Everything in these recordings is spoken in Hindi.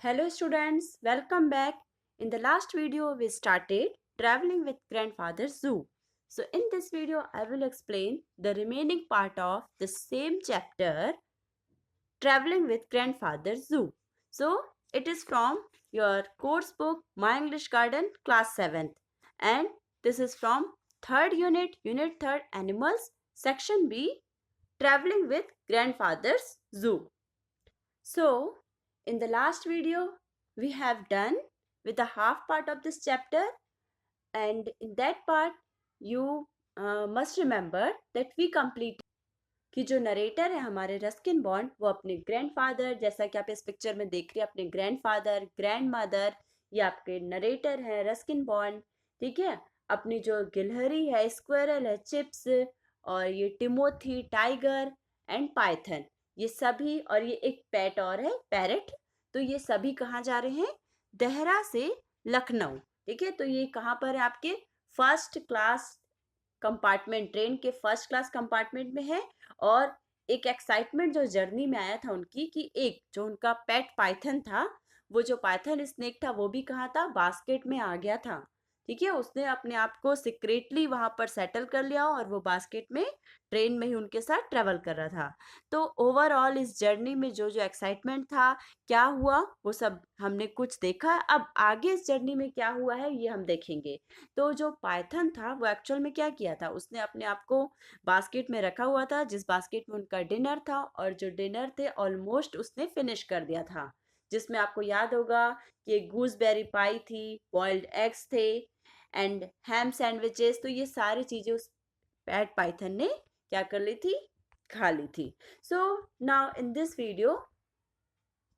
Hello students, welcome back. In the last video we started traveling with grandfather zoo. So in this video I will explain the remaining part of the same chapter traveling with grandfather zoo. So it is from your course book My English Garden class 7th and this is from third unit 3rd animals section B traveling with grandfather's zoo. So, in the last video, we have done with the half part of this chapter, and in that part, you must remember that we complete कि जो नरेटर है हमारे रस्किन बॉन्ड वो अपने ग्रैंडफादर जैसा कि आप इस पिक्चर में देख रहे हैं अपने ग्रैंडफादर ग्रैंड मदर ये आपके नरेटर हैं रस्किन बॉन्ड ठीक है अपनी जो गिलहरी है स्क्वेरल है चिप्स और ये टिमोथी टाइगर एंड पाइथन ये सभी और ये एक पेट और है पैरट तो ये सभी कहाँ जा रहे हैं देहरा से लखनऊ ठीक है तो ये कहाँ पर है आपके फर्स्ट क्लास कंपार्टमेंट ट्रेन के फर्स्ट क्लास कंपार्टमेंट में है और एक एक्साइटमेंट जो जर्नी में आया था उनकी कि एक जो उनका पेट पाइथन था वो जो पाइथन स्नेक था वो भी कहाँ था बास्केट में आ गया था ठीक है उसने अपने आप को सीक्रेटली वहां पर सेटल कर लिया और वो बास्केट में ट्रेन में ही उनके साथ ट्रेवल कर रहा था तो ओवरऑल इस जर्नी में जो जो एक्साइटमेंट था क्या हुआ वो सब हमने कुछ देखा अब आगे इस जर्नी में क्या हुआ है ये हम देखेंगे तो जो पाइथन था वो एक्चुअल में क्या किया था उसने अपने आप को बास्केट में रखा हुआ था जिस बास्केट में उनका डिनर था और जो डिनर थे ऑलमोस्ट उसने फिनिश कर दिया था जिसमें आपको याद होगा कि गूसबेरी पाई थी बॉइल्ड एग्स थे एंड हैम सैंडविचेस तो ये सारी चीजें उस पैट पाइथन ने क्या कर ली थी खा ली थी so now in this video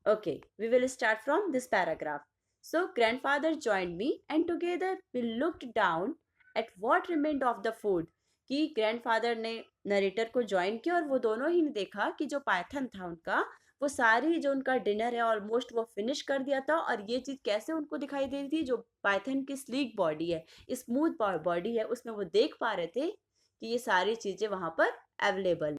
okay we will start from this paragraph so grandfather joined me and together we looked down at what remained of the food कि ग्रैंडफादर ने नरेटर को ज्वाइन किया और वो दोनों ही ने देखा कि जो पाइथन था उनका वो सारी जो उनका डिनर है ऑलमोस्ट वो फिनिश कर दिया था और ये चीज कैसे उनको दिखाई दे रही थी जो पाइथन की स्लीक बॉडी है स्मूथ बॉडी है उसमें वो देख पा रहे थे कि ये सारी चीजें वहां पर अवेलेबल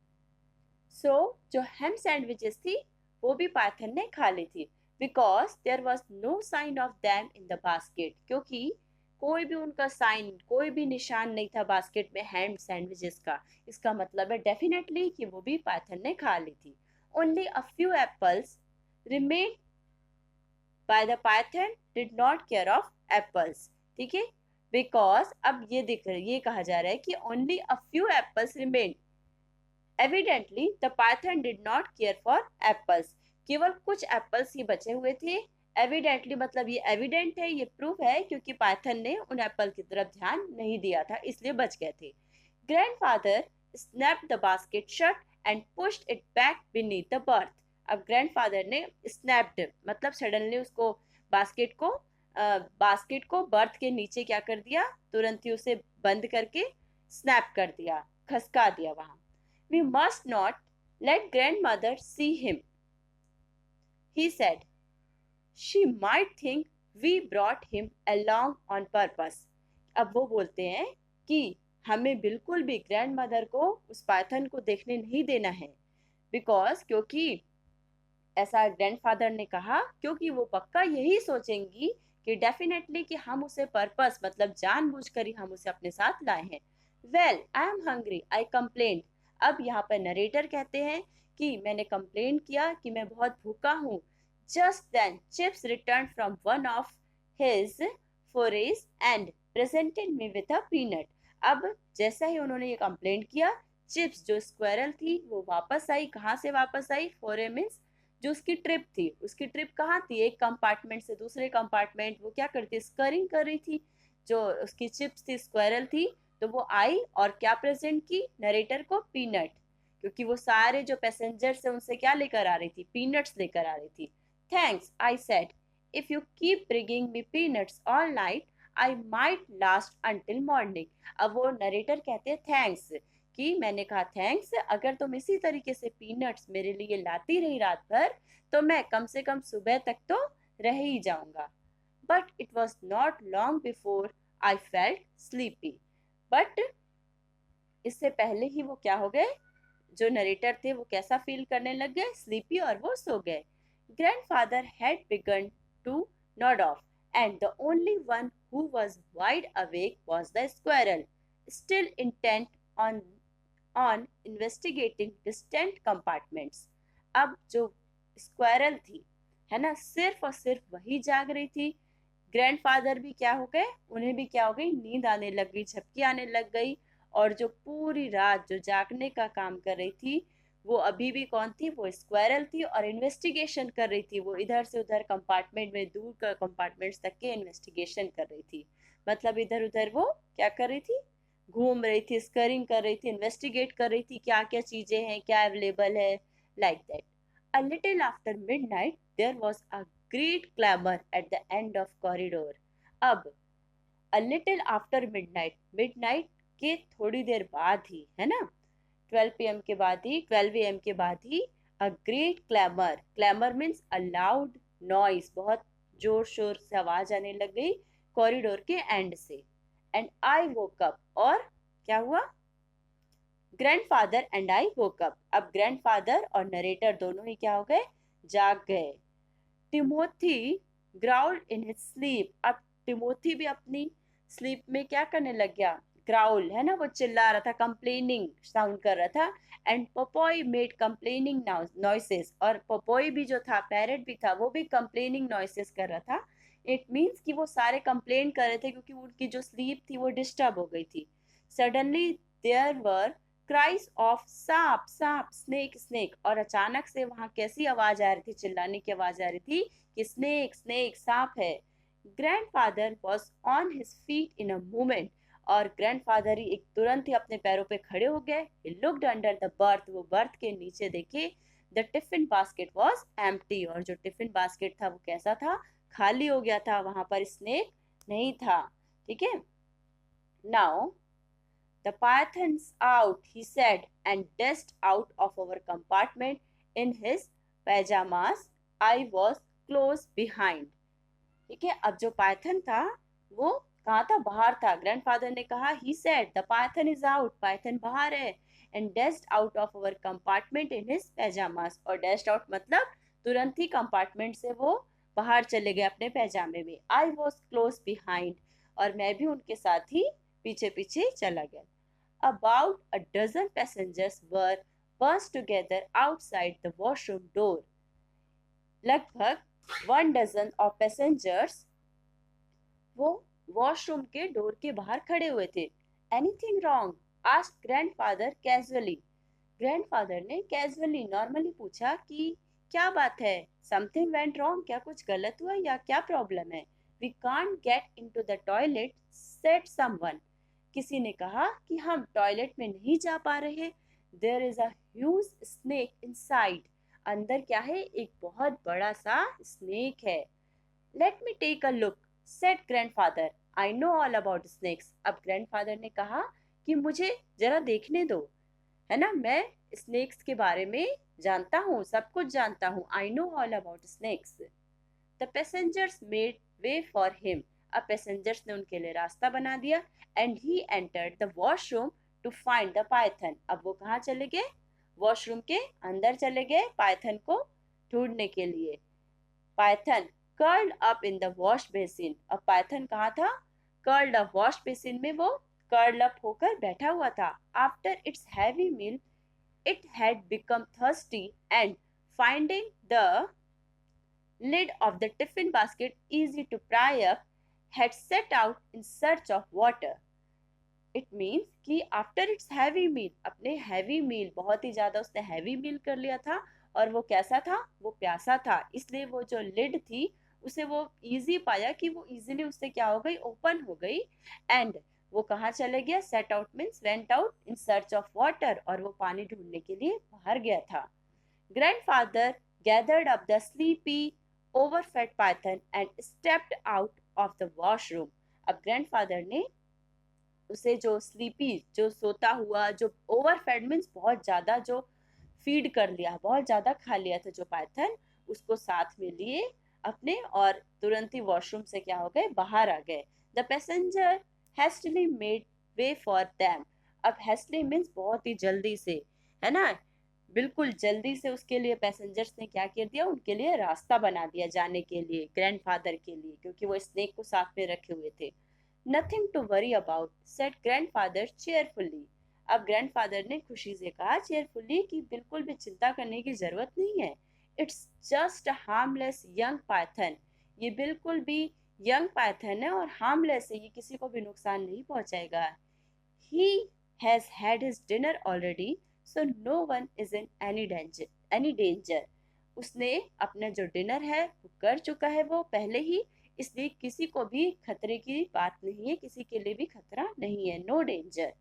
सो जो हैम सैंडविचेस थी वो भी पाइथन ने खा ली थी because there was no sign of them in the basket क्योंकि कोई भी उनका साइन कोई भी निशान नहीं था बास्केट में हैम सैंडविचेस का इसका मतलब है डेफिनेटली कि वो भी पाइथन ने खा ली थी only a few apples remain by the Python did not care of apples ठीक है बिकॉज अब ये कहा जा रहा है कि only a few apples remain Evidently, the python did not care for apples. केवल कुछ एप्पल्स ही बचे हुए थे एविडेंटली मतलब ये एविडेंट है ये प्रूफ है क्योंकि पाइथन ने उन एप्पल की तरफ ध्यान नहीं दिया था इसलिए बच गए थे grandfather snapped the basket shut and pushed it back beneath the berth. अब ग्रैंडफादर ने snapped मतलब सडनली उसको बास्केट को बर्थ के नीचे क्या कर दिया तुरंत ही उसे बंद करके स्नैप कर दिया खसका दिया वहां We must not let grandmother see him, he said. She might think we brought him along on purpose. अब वो बोलते हैं कि हमें बिल्कुल भी ग्रैंडमदर को उस पाइथन को देखने नहीं देना है बिकॉज क्योंकि ऐसा ग्रैंडफादर ने कहा क्योंकि वो पक्का यही सोचेंगी कि डेफिनेटली कि हम उसे पर्पस मतलब जानबूझकर ही हम उसे अपने साथ लाए हैं well I am hungry I complaint अब यहाँ पर नरेटर कहते हैं कि मैंने कंप्लेन किया कि मैं बहुत भूखा हूँ just then Chips return from one of his forage and presented me with a peanut अब जैसा ही उन्होंने ये कंप्लेंट किया चिप्स जो स्क्वेरल थी वो वापस आई कहाँ से वापस आई फोरे मीन्स जो उसकी ट्रिप थी उसकी ट्रिप कहाँ थी एक कंपार्टमेंट से दूसरे कंपार्टमेंट वो क्या करती स्करिंग कर रही थी जो उसकी चिप्स थी स्क्वेरल थी तो वो आई और क्या प्रेजेंट की नरेटर को पीनट क्योंकि वो सारे जो पैसेंजर्स है उनसे क्या लेकर आ रही थी पीनट्स लेकर आ रही थी thanks I said if you keep bringing me peanuts all night I might last until morning अब वो नरेटर कहते हैं थैंक्स कि मैंने कहा थैंक्स अगर तुम इसी तरीके से पीनट्स मेरे लिए लाती रही रात भर तो मैं कम से कम सुबह तक तो रह ही जाऊंगा but it was not long before I felt sleepy but इससे पहले ही वो क्या हो गए जो नरेटर थे वो कैसा फील करने लग गए स्लीपी और वो सो गए Grandfather had begun to nod off, and the only one who was wide awake was the squirrel, still intent on investigating distant compartments. अब जो स्क्वायरल थी, है ना, सिर्फ और सिर्फ वही जाग रही थी। ग्रैंडफादर भी क्या हो गए, उन्हें भी क्या हो गई, नींद आने लग गई, झपकी आने लग गई। और जो पूरी रात जो जागने का काम कर रही थी, वो अभी भी कौन थी, वो स्क्वायरल थी और इन्वेस्टिगेशन कर रही थी। वो इधर से उधर कंपार्टमेंट में, दूर का कंपार्टमेंट्स तक के इन्वेस्टिगेशन कर रही थी। मतलब इधर उधर वो क्या कर रही थी, घूम रही थी, स्करिंग कर रही थी, इन्वेस्टिगेट कर रही थी, क्या क्या चीजें हैं, क्या अवेलेबल है, like that. A little after midnight there was a great clamour at the end of corridor. अब a little after midnight, midnight के थोड़ी देर बाद ही, है ना, 12 पीएम के बाद ही, 12 एम के बाद ही, a great clamour, clamour means a loud noise, बहुत जोर शोर से आवाज आने लग गई कॉरिडोर के एंड से। एंड आई वोक अप, और क्या हुआ, grandfather and I woke up. अब ग्रैंडफादर और नरेटर दोनों ही क्या हो गए, जाग गए। Timothy growled in his sleep. अब टिमोथी भी अपनी स्लीप में क्या करने लग गया, ग्राउल, है ना, वो चिल्ला रहा था, कंप्लेनिंग साउंड कर रहा था। एंड पपोई मेड कंप्लेनिंग नॉइसेस, और पपोई भी जो था, पैरेट भी था, वो भी कंप्लेनिंग नॉइसेस कर रहा था। इट मीन्स कि वो सारे कंप्लेन कर रहे थे क्योंकि उनकी जो स्लीप थी वो डिस्टर्ब हो गई थी। Suddenly there were cries of सांप सांप, स्नेक स्नेक, और अचानक से वहां कैसी आवाज आ रही थी, चिल्लाने की आवाज आ रही थी कि स्नेक स्नेक, सांप है। Grandfather was on his feet in a moment, और ग्रैंडफादर ही एक तुरंत ही अपने पैरों पे खड़े हो गए। He looked under the birth, वो बर्थ के नीचे देखे। The tiffin basket was empty, और जो टिफिन बास्केट था वो कैसा था, खाली हो गया था, वहां पर स्नेक नहीं था। ठीक है। Now the python's out, he said, and dashed out of our compartment in his pajamas. I was close behind. ठीक है। अब जो पाइथन था वो कहाँ था, बाहर था। ग्रैंडफादर ने कहा, he said, the python is out, Python बाहर है। and dashed out of our compartment in his pajamas, और dashed out मतलब तुरंत ही कंपार्टमेंट से वो बाहर चले गए अपने पैजामे में। I was close behind, और मैं भी उनके साथ ही पीछे पीछे चला गया। About a dozen passengers were bunched together outside the washroom door. लगभग 1 डजन ऑफ पैसेंजर्स वो वॉशरूम के डोर के बाहर खड़े हुए थे। Anything wrong, asked grandfather casually. Grandfather ने कैजुअली, नॉर्मली पूछा कि क्या बात है, समथिंग वेंट रॉन्ग, क्या कुछ गलत हुआ या क्या प्रॉब्लम है। We can't get into the toilet, said someone. किसी ने कहा कि हम टॉयलेट में नहीं जा पा रहे। There is a huge snake inside, अंदर क्या है, एक बहुत बड़ा सा स्नेक है। Let me take a look, said grandfather, I know all about snakes. अब ग्रैंडफादर ने कहा कि मुझे जरा देखने दो, है ना, मैं स्नेक्स के बारे में जानता हूँ, सब कुछ जानता हूँ, I know all about snakes. The passengers made way for him, अब पैसेंजर्स ने उनके लिए रास्ता बना दिया। And he entered the washroom to find the python, अब वो कहाँ चले गए, वॉशरूम के अंदर चले गए पाइथन को ढूंढने के लिए। Python curled up in the wash basin, अब पाइथन कहाँ था, कर्ल्ड अप, वॉश बेसिन में वो कर्ल अप होकर बैठा हुआ था। After its heavy meal it had become thirsty, and finding the lid of the tiffin basket easy to pry up, had set out in search of water. It means कि after its heavy meal, अपने heavy meal, बहुत ही ज्यादा उसने heavy meal कर लिया था, और वो कैसा था, वो प्यासा था, इसलिए वो जो lid थी उसे वो easy पाया कि वो easily उससे क्या हो गई, open हो गई। and वो कहाँ चले गया, set out means went out in search of water, और वो पानी ढूंढने के लिए बाहर गया था। Grandfather gathered up the sleepy, overfed python and stepped out of the washroom. अब ग्रैंडफादर ने उसे, जो स्लीपी, जो सोता हुआ, जो ओवरफेड मीन्स बहुत ज्यादा जो फीड कर लिया, बहुत ज्यादा खा लिया था जो पाइथन, उसको साथ में लिए अपने, और तुरंत ही वॉशरूम से क्या हो गए, बाहर आ गए। The passenger hastily made way for them, अब हेस्टली मीन्स बहुत ही जल्दी से, है ना, बिल्कुल जल्दी से उसके लिए पैसेंजर्स ने क्या कर दिया, उनके लिए रास्ता बना दिया जाने के लिए, ग्रैंडफादर के लिए, क्योंकि वो स्नेक को साथ में रखे हुए थे। Nothing to worry about, said grandfather cheerfully. अब ग्रैंडफादर ने खुशी से कहा चेयरफुली कि बिल्कुल भी चिंता करने की जरूरत नहीं है। It's just a harmless young Python. ये बिल्कुल भी यंग पाइथन है और हार्मलेस है, ये किसी को भी नुकसान नहीं पहुंचाएगा। He has had his dinner already, so no one is in any danger. उसने अपना जो डिनर है वो कर चुका है वो पहले ही, इसलिए किसी को भी खतरे की बात नहीं है, किसी के लिए भी खतरा नहीं है, no danger.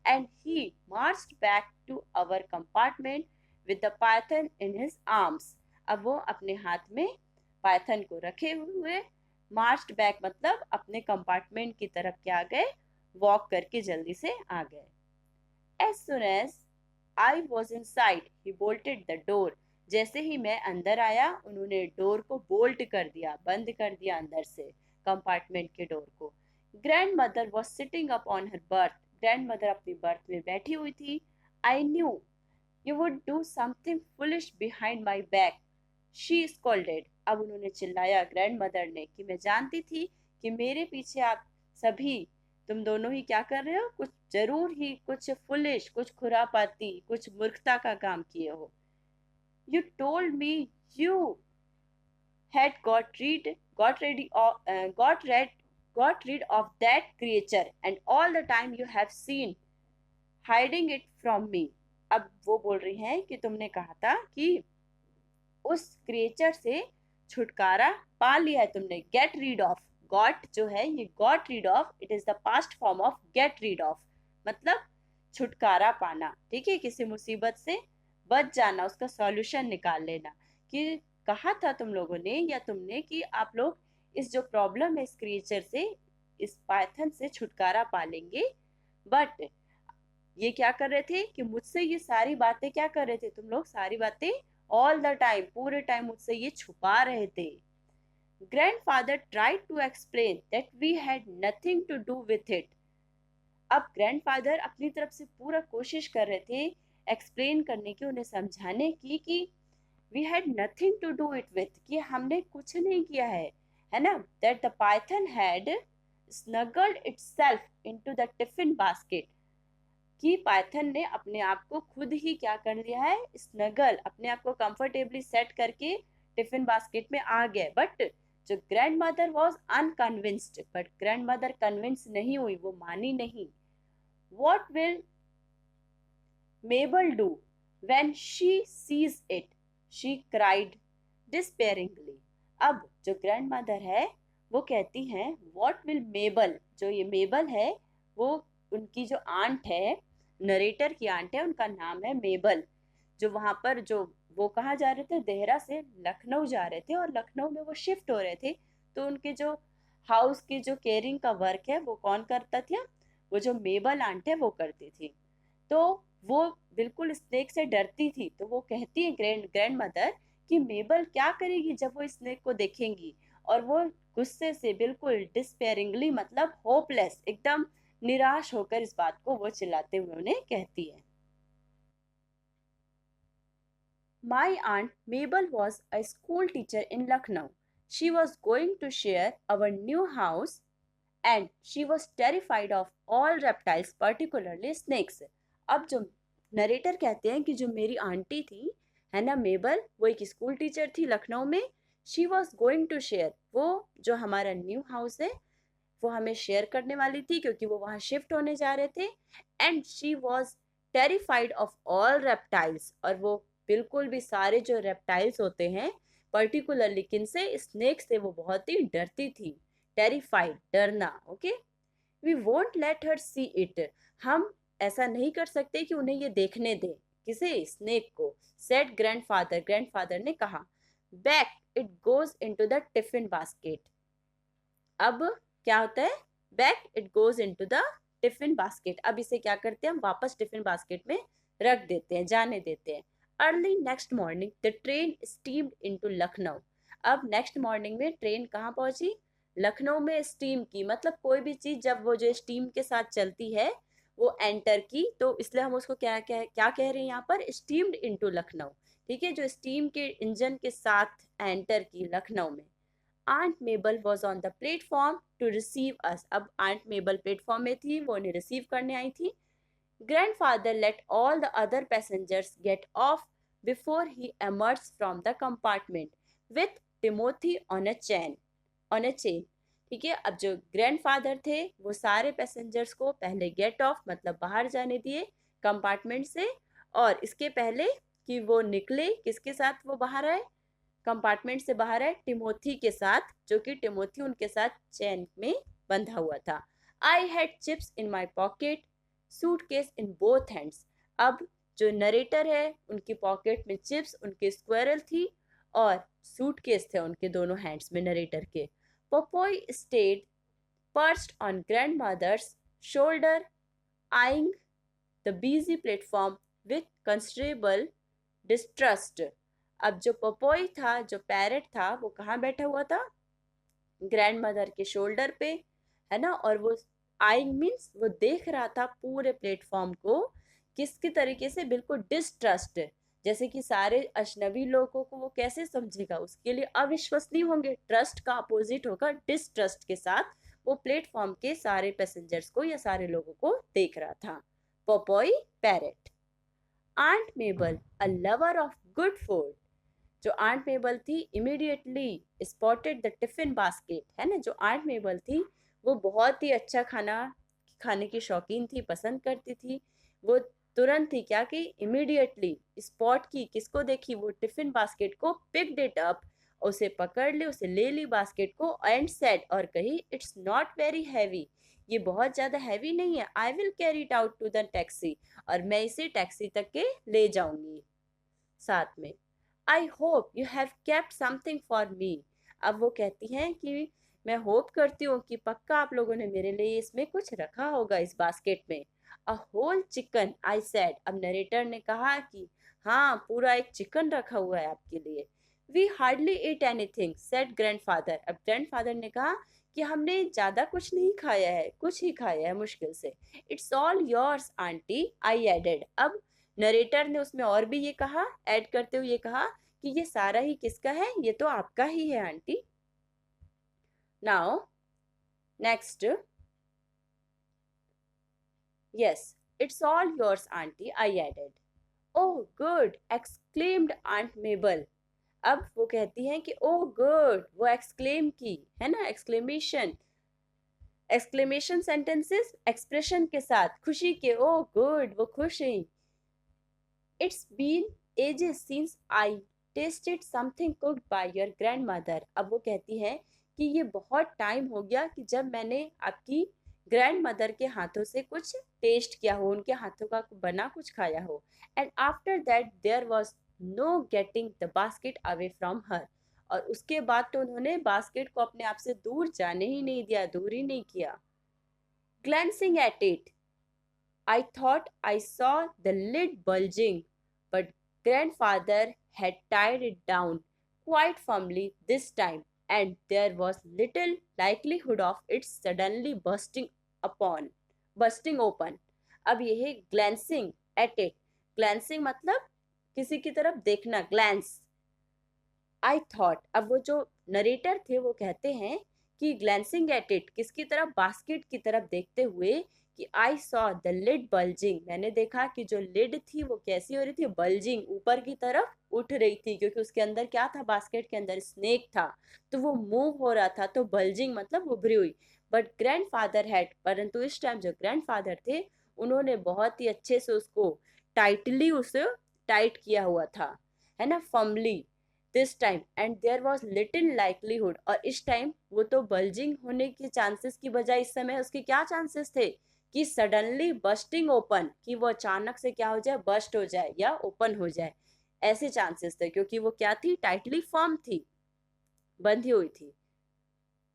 And he marched back to our compartment with the python in his arms. अब वो अपने हाथ में पाइथन को रखे हुए मार्च्ड बैक मतलब अपने कंपार्टमेंट की तरफ क्या गए, वॉक करके जल्दी से आ गए। As soon as I was inside, he bolted the door. जैसे ही मैं अंदर आया उन्होंने डोर को बोल्ट कर दिया, बंद कर दिया अंदर से, कंपार्टमेंट के डोर को। Grand mother was sitting up on her birth. Grand mother अपनी बर्थ में बैठी हुई थी। I knew you would do something foolish behind my back, she scolded. अब उन्होंने चिल्लाया ग्रैंड मदर ने कि मैं जानती थी कि मेरे पीछे आप सभी, तुम दोनों ही क्या कर रहे हो, कुछ जरूर ही कुछ फुलिश, कुछ खुरापाती, कुछ मूर्खता का काम किए हो। You told me you had got ready of got rid of that creature and all the time you have seen hiding it from me। अब वो बोल रही हैं कि तुमने कहा था कि उस क्रिएचर से छुटकारा पा लिया है तुमने। गेट रीड ऑफ, गॉट जो है ये got read of, it is the past form of get rid of, मतलब छुटकारा पाना, ठीक है, किसी मुसीबत से बच जाना, उसका सॉल्यूशन निकाल लेना। कि कहा था तुम लोगों ने या तुमने कि आप लोग इस जो प्रॉब्लम है इस क्रिएचर से, इस पाइथन से छुटकारा पा लेंगे। बट ये क्या कर रहे थे कि मुझसे ये सारी बातें क्या कर रहे थे तुम लोग, सारी बातें ऑल द टाइम, पूरे टाइम मुझसे ये छुपा रहे थे। Grandfather tried to explain that we had nothing to do with it. अब ग्रैंडफादर अपनी तरफ से पूरा कोशिश कर रहे थे एक्सप्लेन करने की, उन्हें समझाने की कि we had nothing to do it with, कि हमने कुछ नहीं किया है ना। That the python had snuggled itself into the tiffin basket, कि पाइथन ने अपने आप को खुद ही क्या कर लिया है, स्नगल, अपने आप को कंफर्टेबली सेट करके टिफिन बास्केट में आ गया। बट जो grandmother was unconvinced, but grandmother convince नहीं हुई, वो मानी नहीं। What will Mabel do when she sees it, she cried despairingly. अब जो ग्रैंड मदर है वो कहती हैं व्हाट विल मेबल, जो ये मेबल है वो उनकी जो आंट है, नरेटर की आंट है, उनका नाम है मेबल। जो वहां पर जो वो कहाँ जा रहे थे, देहरा से लखनऊ जा रहे थे और लखनऊ में वो शिफ्ट हो रहे थे। तो उनके जो हाउस की जो केयरिंग का वर्क है वो कौन करता था, वो जो मेबल आंट है वो करती थी। तो वो बिल्कुल स्नेक से डरती थी, तो वो कहती है ग्रैंड ग्रैंड मदर कि मेबल क्या करेगी जब वो स्नेक को देखेंगी। और वो गुस्से से बिल्कुल डिस्पेयरिंगली मतलब होपलेस, एकदम निराश होकर इस बात को वो चिल्लाते हुए उन्हें कहती है। My aunt Mabel was a school teacher in Lucknow. She was going to share our new house and she was terrified of all reptiles, particularly snakes. अब जो नरेटर कहते हैं कि जो मेरी आंटी थी है ना मेबल, वो एक स्कूल टीचर थी लखनऊ में। She was going to share, वो जो हमारा न्यू हाउस है वो हमें शेयर करने वाली थी क्योंकि वो वहाँ शिफ्ट होने जा रहे थे। And she was terrified of all reptiles, और वो बिल्कुल भी सारे जो रेप्टाइल्स होते हैं, पर्टिकुलरली किन से, स्नेक से, वो बहुत ही डरती थी। टेरिफाइड, डरना, okay. We won't let her see it, हम ऐसा नहीं कर सकते कि उन्हें ये देखने दें, किसे, स्नेक को। सेड ग्रैंडफादर, ग्रैंडफादर ने कहा। Back it goes into the tiffin basket. अब क्या होता है, back it goes into the tiffin basket. अब इसे क्या करते हैं, हम वापस टिफिन बास्केट में रख देते हैं, जाने देते हैं। Early next morning the train steamed into Lucknow. अब नेक्स्ट मॉर्निंग में ट्रेन कहाँ पहुंची, लखनऊ में। स्टीम की मतलब कोई भी चीज जब वो जो स्टीम के साथ चलती है वो एंटर की, तो इसलिए हम उसको क्या कह रहे हैं यहाँ पर, स्टीम्ड इनटू लखनऊ। ठीक है, जो स्टीम के इंजन के साथ एंटर की लखनऊ में। Aunt Mabel was on the platform to receive us. अब आंट मेबल प्लेटफॉर्म में थी, वो उन्हें रिसीव करने आई थी। Grandfather let all the other passengers get off before he emerged from the compartment with Timothy on a chain. ठीक है, अब जो ग्रैंडफादर थे वो सारे पैसेंजर्स को पहले गेट ऑफ मतलब बाहर जाने दिए कंपार्टमेंट से, और इसके पहले कि वो निकले, किसके साथ वो बाहर आए, कंपार्टमेंट से बाहर आए टिमोथी के साथ, जो कि टिमोथी उनके साथ चैन में बंधा हुआ था। I had chips in my pocket, suitcase in both hands. अब जो नरेटर है उनकी पॉकेट में चिप्स, उनके स्क्वायरल थी, और सूटकेस थे उनके दोनों हैंड्स में नरेटर के। Popeye stayed perched on grandmother's shoulder eyeing the busy platform with considerable distrust. अब जो पपोई था, जो पैरेट था, वो कहाँ बैठा हुआ था, ग्रैंड मदर के शोल्डर पे, है ना, और वो आइंग मीन्स वो देख रहा था पूरे प्लेटफॉर्म को, किसकी तरीके से, बिल्कुल डिस्ट्रस्ट, जैसे कि सारे अजनबी लोगों को वो कैसे समझेगा, उसके लिए अविश्वसनीय होंगे, ट्रस्ट का अपोजिट होगा डिस्ट्रस्ट के साथ, वो प्लेटफॉर्म के सारे पैसेंजर्स को या सारे लोगों को देख रहा था। Popeye parrot. Aunt Mabel a lover of good food, जो आंट मेबल थी immediately spotted the tiffin basket, है ना, जो आंट मेबल थी वो बहुत ही अच्छा खाना खाने की शौकीन थी, पसंद करती थी। वो तुरंत ही क्या की, इमीडिएटली स्पॉट की, किसको देखी, वो टिफिन बास्केट को, पिक्ड इट अप, उसे पकड़ ली, उसे ले ली बास्केट को, एंड सेड, और कही, इट्स नॉट वेरी हैवी, ये बहुत ज्यादा हैवी नहीं है, I will carry it out to the taxi, और मैं इसे टैक्सी तक के ले जाऊंगी साथ में। I hope you have kept something for me. अब वो कहती हैं कि मैं होप करती हूँ कि पक्का आप लोगों ने मेरे लिए इसमें कुछ रखा होगा इस बास्केट में। A whole chicken, I said. अब नरेटर ने कहा कि हाँ, पूरा एक चिकन रखा हुआ है आपके लिए। We hardly eat anything, said grandfather. अब ग्रैंडफादर ने कहा कि हमने ज्यादा कुछ नहीं खाया है, कुछ ही खाया है मुश्किल से। It's all yours aunty, I added. अब नरेटर ने उसमें और भी ये कहा, ऐड करते हुए ये कहा कि ये सारा ही किसका है, ये तो आपका ही है aunty. Now next, yes, it's all yours aunty, I added. Oh good, exclaimed aunt Mabel. अब वो कहती हैं कि ओह गुड, वो एक्सक्लेम की, है ना, एक्सक्लेमेशन सेंटेंसेस एक्सप्रेशन के साथ, खुशी के, ओह गुड, वो खुश हैं। It's been ages since I tasted something cooked by your grandmother. अब वो कहती है कि ये बहुत टाइम हो गया कि जब मैंने आपकी ग्रैंड मदर के हाथों से कुछ टेस्ट किया हो, उनके हाथों का बना कुछ खाया हो। And after that there was no getting the basket away from her. और उसके बाद तो उन्होंने बास्केट को अपने आप से दूर जाने ही नहीं दिया, दूर ही नहीं किया। Glancing at it, I thought I saw the lid bulging, but grandfather had tied it down quite firmly this time, and there was little likelihood of its suddenly bursting open. अब ये है glancing at it. Glancing मतलब किसी की तरफ देखना, glance. I thought, अब वो जो नरेटर थे वो कहते हैं कि ग्लैंसिंग एट इट, किसकी तरफ, बास्केट की तरफ देखते हुए, कि I saw the lid bulging, मैंने देखा कि जो लिड थी वो कैसी हो रही थी, बल्जिंग, ऊपर की तरफ उठ रही थी, क्योंकि उसके अंदर क्या था, बास्केट के अंदर स्नेक था, तो वो मूव हो रहा था, तो बल्जिंग मतलब उभरी हुई। बट ग्रैंडफादर हैड, परंतु इस टाइम जो ग्रैंडफादर थे उन्होंने बहुत ही अच्छे से उसको टाइटली उसे टाइट किया हुआ था, है ना, firmly this time, and there was little likelihood, और इस टाइम वो तो बल्जिंग होने के चांसेस की बजाय इस समय उसके क्या चांसेस थे, कि सडनली बस्टिंग ओपन, कि वो अचानक से क्या हो जाए, बस्ट हो जाए या ओपन हो जाए, ऐसे चांसेस थे, क्योंकि वो क्या थी, टाइटली फर्म थी, बंधी हुई थी।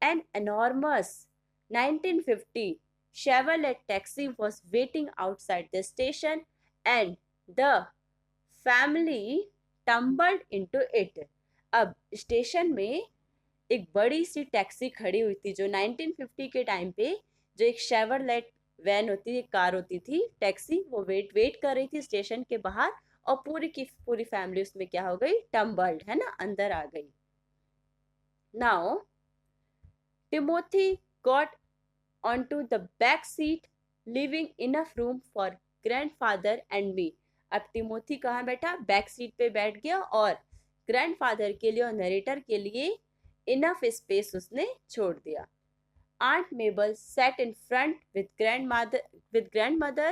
An enormous 1950 Chevrolet taxi was waiting outside the station and the family tumbled into it. अब स्टेशन में एक बड़ी सी टैक्सी खड़ी हुई थी, जो 1950 के टाइम पे जो एक शेवरलेट वैन होती थी, कार होती थी, टैक्सी, वो वेट कर रही थी स्टेशन के बाहर और पूरी की पूरी फैमिली उसमें क्या हो गई, टम्बल्ड, है ना, अंदर आ गई. Now Timothy got onto the back seat, leaving enough room for grandfather and me. अब टिमोथी कहाँ बैठा, बैक सीट पे बैठ गया और ग्रैंडफादर के लिए और नरेटर के लिए इनफ स्पेस उसने छोड़ दिया. Aunt Mabel sat in front with grandmother,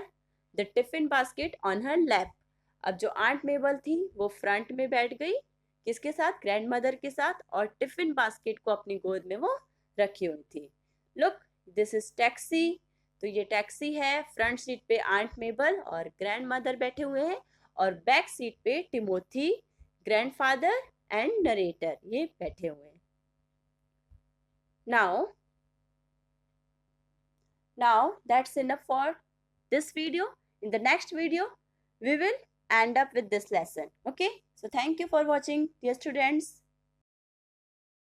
the tiffin basket on her lap. अब जो आंट मेबल थी वो फ्रंट में बैठ गई, किसके साथ, ग्रैंडमदर के साथ, और टिफिन बास्केट को अपनी गोद में वो रखी हुई थी. Look, this is taxi. तो ये टैक्सी है. फ्रंट सीट पे आंट मेबल और ग्रैंडमदर बैठे हुए हैं और बैक सीट पे टिमोथी, ग्रैंडफादर एंड नरेटर ये बैठे हुए हैं. Now that's enough for this video. In the next video, we will end up with this lesson. Okay. So thank you for watching, dear students.